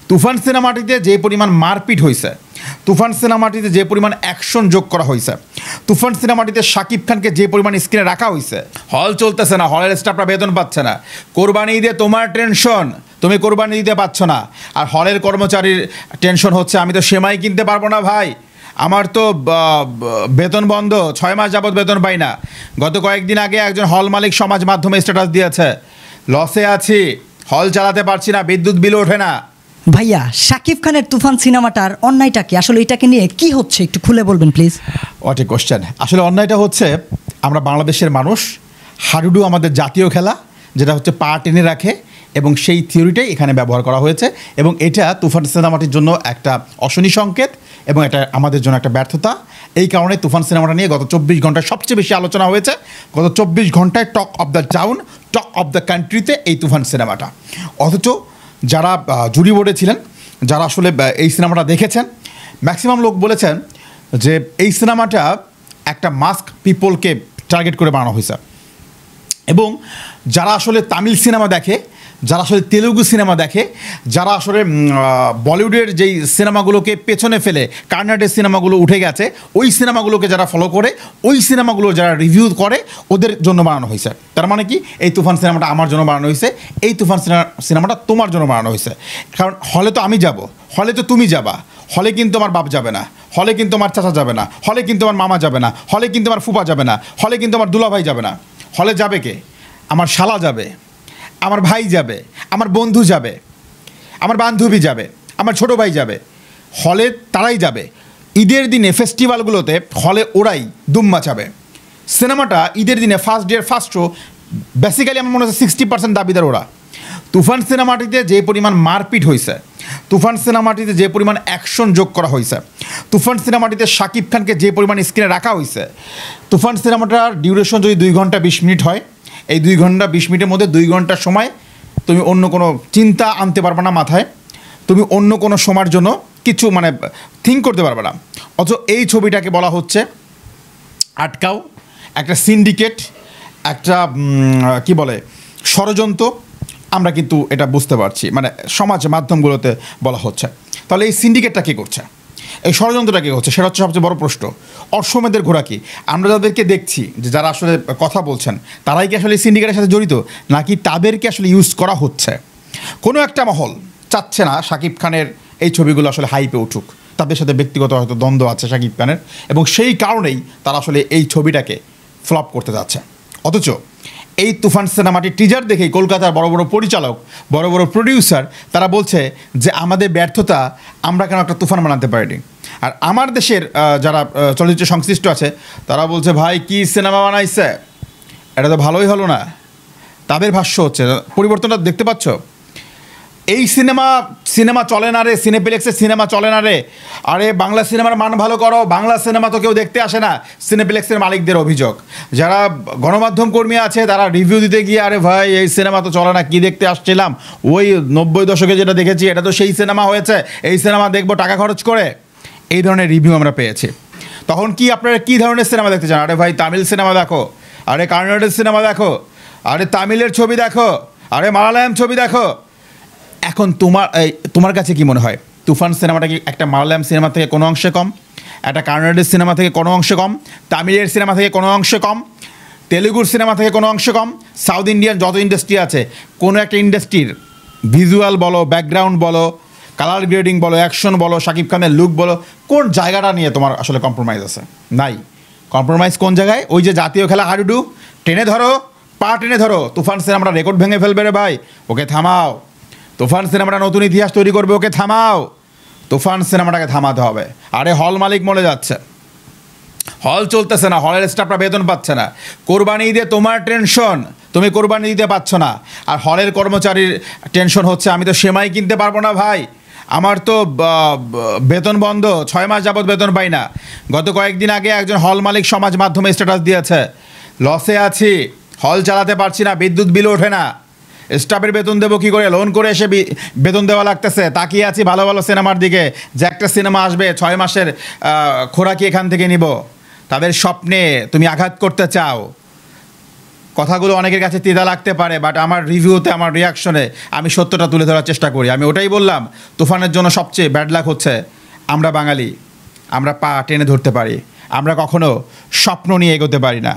তুফান সিনেমাটিতে যে পরিমাণ মারপিট হয়েছে, তুফান সিনেমাটিতে যে পরিমাণ অ্যাকশন যোগ করা হয়েছে, তুফান সিনেমাটিতে শাকিব খানকে যে পরিমাণ স্ক্রিনে রাখা হয়েছে, হল চলতেছে না, হলের স্টাফরা বেতন পাচ্ছে না, কোরবানি ঈদে তোমার টেনশন, তুমি কোরবানি দিতে পারছো না, আর হলের কর্মচারীর টেনশন হচ্ছে আমি তো সেমাই কিনতে পারবো না ভাই, আমার তো বেতন বন্ধ, 6 মাস যাবৎ বেতন পাই না। গত কয়েকদিন আগে একজন হল মালিক সমাজ মাধ্যমে স্ট্যাটাস দিয়েছে, লসে আছি, হল চালাতে পারছি না, বিদ্যুৎ বিল ওঠে না। ভাইয়া, শাকিব খানের তুফান সিনেমাটার অন্যায়টা কি? আসলে এটাকে নিয়ে কি হচ্ছে একটু খুলে বলবেন প্লিজ। What a question. আসলে অন্যায়টা হচ্ছে আমরা বাংলাদেশের মানুষ, হাডুডু আমাদের জাতীয় খেলা, যেটা হচ্ছে পা টেনে রাখে, এবং সেই থিওরিটাই এখানে ব্যবহার করা হয়েছে, এবং এটা তুফান সিনেমাটির জন্য একটা অশনি সংকেত এবং এটা আমাদের জন্য একটা ব্যর্থতা। এই কারণে তুফান সিনেমাটা নিয়ে গত 24 ঘন্টায় সবচেয়ে বেশি আলোচনা হয়েছে। গত 24 ঘন্টায় talk of the town, talk of the কান্ট্রিতে এই তুফান সিনেমাটা। অথচ যারা জুরি বোর্ডে ছিলেন, যারা আসলে এই সিনেমাটা দেখেছেন, ম্যাক্সিমাম লোক বলেছেন যে এই সিনেমাটা একটা মাস্ক পিপলকে টার্গেট করে বানানো হয়েছে। এবং যারা আসলে তামিল সিনেমা দেখে, যারা আসলে তেলুগু সিনেমা দেখে, যারা আসলে বলিউডের যেই সিনেমাগুলোকে পেছনে ফেলে কর্ণাটকের সিনেমাগুলো উঠে গেছে, ওই সিনেমাগুলোকে যারা ফলো করে, ওই সিনেমাগুলো যারা রিভিউ করে, ওদের জন্য বানানো হয়েছে। তার মানে কি, এই তুফান সিনেমাটা আমার জন্য বানানো হয়েছে, এই তুফান সিনেমাটা তোমার জন্য বানানো হয়েছে। কারণ হলে তো আমি যাব, হলে তো তুমি যাবা, হলে কিন্তু আমার বাপ যাবে না, হলে কিন্তু আমার চাচা যাবে না, হলে কিন্তু আমার মামা যাবে না, হলে কিন্তু আমার ফুপা যাবে না, হলে কিন্তু আমার দুলাভাই যাবে না। হলে যাবে কে? আমার শালা যাবে, আমার ভাই যাবে, আমার বন্ধু যাবে, আমার বান্ধবী যাবে, আমার ছোটো ভাই যাবে, হলে তারাই যাবে। ঈদের দিনে ফেস্টিভ্যালগুলোতে হলে ওরাই দুম মাচাবে। সিনেমাটা ঈদের দিনে first day first show, basically আমার মনে হচ্ছে 60% দাবিদার ওরা। তুফান সিনেমাটিতে যে পরিমাণ মারপিট হয়েছে, তুফান সিনেমাটিতে যে পরিমাণ অ্যাকশন যোগ করা হয়েছে, তুফান সিনেমাটিতে শাকিব খানকে যে পরিমাণ স্ক্রিনে রাখা হয়েছে, তুফান সিনেমাটার ডিউরেশন যদি 2 ঘন্টা 20 মিনিট হয়, এই 2 ঘন্টা 20 মিনিটের মধ্যে 2 ঘন্টার সময় তুমি অন্য কোনো চিন্তা আনতে পারবে না মাথায়, তুমি অন্য কোনো সময়ের জন্য কিছু মানে থিঙ্ক করতে পারবে না। অথচ এই ছবিটাকে বলা হচ্ছে আটকাও, একটা সিন্ডিকেট, একটা কি বলে ষড়যন্ত্র। আমরা কিন্তু এটা বুঝতে পারছি, মানে সমাজ মাধ্যমগুলোতে বলা হচ্ছে। তাহলে এই সিন্ডিকেটটা কী করছে, এই ষড়যন্ত্রটা কী হচ্ছে, সেটা হচ্ছে সবচেয়ে বড় প্রশ্ন। অশ্বমেধের ঘোড়া কি? আমরা যাদেরকে দেখছি যে যারা আসলে কথা বলছেন, তারাই কি আসলে সিন্ডিকেটের সাথে জড়িত, নাকি তাদেরকে আসলে ইউজ করা হচ্ছে? কোনো একটা মহল চাচ্ছে না শাকিব খানের এই ছবিগুলো আসলে হাইপে উঠুক, তাদের সাথে ব্যক্তিগত হয়তো দ্বন্দ্ব আছে শাকিব খানের, এবং সেই কারণেই তারা আসলে এই ছবিটাকে ফ্লপ করতে যাচ্ছে। অথচ এই তুফান সিনেমাটির টিজার দেখেই কলকাতার বড় বড় পরিচালক, বড় বড় প্রডিউসার, তারা বলছে যে আমাদের ব্যর্থতা, আমরা কেন একটা তুফান বানাতে পারিনি। আর আমার দেশের যারা চলচ্চিত্র সংশ্লিষ্ট আছে, তারা বলছে ভাই কি সিনেমা বানাইছে, এটা তো ভালোই হলো না। তাদের ভাষ্য হচ্ছে, পরিবর্তনটা দেখতে পাচ্ছ, এই সিনেমা চলে না রে, সিনেপ্লেক্সের সিনেমা চলে না রে, আরে বাংলা সিনেমার মান ভালো করো, বাংলা সিনেমা তো কেউ দেখতে আসে না। সিনেপ্লেক্সের মালিকদের অভিযোগ, যারা গণমাধ্যম কর্মী আছে তারা রিভিউ দিতে গিয়ে, আরে ভাই এই সিনেমা তো চলে না, কী দেখতে আসছিলাম, ওই 90 দশকে যেটা দেখেছি এটা তো সেই সিনেমা হয়েছে, এই সিনেমা দেখবো টাকা খরচ করে, এই ধরনের রিভিউ আমরা পেয়েছি। তখন কি আপনারা কী ধরনের সিনেমা দেখতে চান? আরে ভাই তামিল সিনেমা দেখো, আরে কর্ণাটকের সিনেমা দেখো, আরে তামিলের ছবি দেখো, আরে মালায়ালাম ছবি দেখো। এখন তোমার কাছে কি মনে হয়, তুফান সিনেমাটা কি একটা মালায়ালাম সিনেমা থেকে কোনো অংশে কম, একটা কর্ণাটকের সিনেমা থেকে কোনো অংশে কম, তামিলের সিনেমা থেকে কোনো অংশে কম, তেলুগুর সিনেমা থেকে কোনো অংশে কম? সাউথ ইন্ডিয়ান যত ইন্ডাস্ট্রি আছে, কোনো একটা ইন্ডাস্ট্রির ভিজুয়াল বলো, ব্যাকগ্রাউন্ড বলো, কালার গ্রেডিং বলো, অ্যাকশন বলো, শাকিব খানের লুক বলো, কোন জায়গাটা নিয়ে তোমার আসলে কম্প্রোমাইজ আছে? নাই। কম্প্রোমাইজ কোন জায়গায়? ওই যে জাতীয় খেলা হাডুডু, টেনে ধরো, পা টেনে ধরো, তুফান সিনেমাটা রেকর্ড ভেঙে ফেলবে রে ভাই, ওকে থামাও। তুফান সিনেমাটা নতুন ইতিহাস তৈরি করবে, ওকে থামাও। তুফান সিনেমাটাকে থামাতে হবে। আরে হল মালিক মরে যাচ্ছে, হল চলতেছে না, হলের স্টাফরা বেতন পাচ্ছে না, কোরবানি ঈদে তোমার টেনশন, তুমি কোরবানি দিতে পারছো না, আর হলের কর্মচারীর টেনশন হচ্ছে আমি তো সেমাই কিনতে পারবো না ভাই, আমার তো বেতন বন্ধ, 6 মাস যাবৎ বেতন পাই না। গত কয়েকদিন আগে একজন হল মালিক সমাজ মাধ্যমে স্ট্যাটাস দিয়েছে, লসে আছি, হল চালাতে পারছি না, বিদ্যুৎ বিল ওঠে না, স্টাফের বেতন দেবো কী করে, লোন করে এসে বেতন দেওয়া লাগতেছে, তাকিয়ে আছি ভালো ভালো সিনেমার দিকে, যে একটা সিনেমা আসবে 6 মাসের খোরাকি এখান থেকে নিব। তাদের স্বপ্নে তুমি আঘাত করতে চাও, কথাগুলো অনেকের কাছে তেতা লাগতে পারে, বাট আমার রিভিউতে, আমার রিয়াকশনে আমি সত্যটা তুলে ধরার চেষ্টা করি। আমি ওটাই বললাম, তুফানের জন্য সবচেয়ে ব্যাড লাক হচ্ছে আমরা বাঙালি, আমরা পা টেনে ধরতে পারি, আমরা কখনো স্বপ্ন নিয়ে এগোতে পারি না।